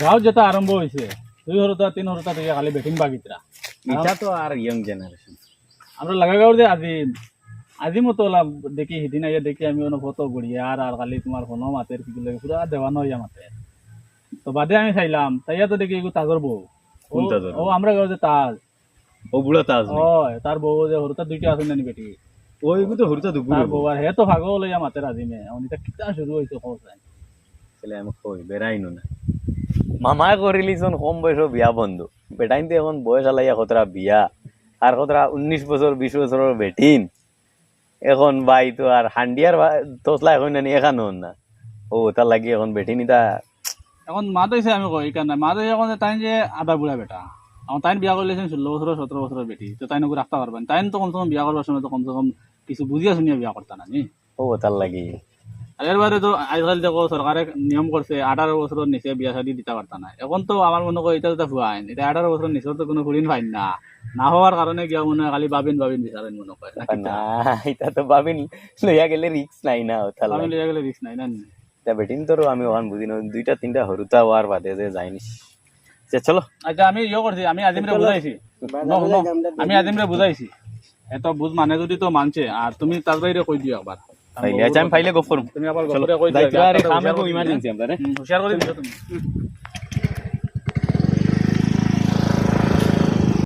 গাঁও যেটা আরম্ভ হয়েছে 2 থেকে খালি বেটিং বাগিতরা এটা তো আর ইয়ং জেনারেশন আমরা লাগাগাঁওর যে আজিম তো দেখি সেদিন আইয়া দেখি আমি ফটো বড়িয়া আর খালি তোমার ফোনো মাতের কিছু লাগে পুরা দেওয়ানো হইয়া মাতে তো বাদে আমি চাইলাম তাইয়া তো দেখি এগুলো তাজর বউ কোন তাজর ও আমরা গাঁও যে তাজ ও বুড়া তাজ ও তার বউ যে হরুতা 2টা আছে নানি বেটি ওই তো হরুতা দুপুর তার বউ আর হে তো ভাগও লইয়া মাতের আজিমে অনিতা কিতা শুরু হয়েছে খোঁজ ছেলে আমি কই বেড়াইনো না মামায় করিলিছন কম বয়স বিয়া বন্ধু বেটাইন তো এখন বয়স আলাইয়া কতরা বিয়া আর কতরা 19 বছর 20 বছরের বেটিন এখন ভাই তো আর হান্ডিয়ার তোসলা এখন নানি এখানো না ও তার লাগি এখন বেটিনিটা এখন মা তো আমি কই কারণ মা তো এখন তাই যে আধা বুড়া বেটা আমার তাই বিয়া করলেছেন 16 বছর 17 বছরের বেটি তো তাই নকু রাখতে পারবেন তাই তো কমসে কম বিয়া করবার সময় তো কমসে কম কিছু বুঝিয়া শুনিয়া বিয়া করতা না নি ও তার লাগি আর এর বাদে তো আজকাল দেখো সরকারে নিয়ম করছে 18 বছরের নিচে বিয়া শাদী দিতে পারতা না এখন তো আমার মনে হয় এটা তো ভুয়া আইন এটা 18 বছরের নিচে তো কোনো ফুরিন ফাইন না না হওয়ার কারণে গিয়া মনে হয় খালি বাবিন বিচারেন মনে হয় না এটা তো ভাবিন লইয়া গেলে রিক্স নাই না ও তার আমি লাগি লিয়ে গেলে রিস্ক নাই না তা বেটিন তোর আমি ওখান বুঝি না 2টা 3টা হরুতা হওয়ার বাদে যে যাইনিস চলো আচ্ছা আমি করছি আমি আজিমরে বুঝাইছি আমি আজিমরে বুঝাইছি এত বুঝ মানে যদি তো মানছে আর তুমি তার বাইরে কই দিও একবার আচ্ছা আমি ফাইলে গফ করুম তুমি আবার গফরে কই দিও দায়িত্ব আর কামে ইমার্জেন্সি আমরা হুশিয়ার করে দিও তুমি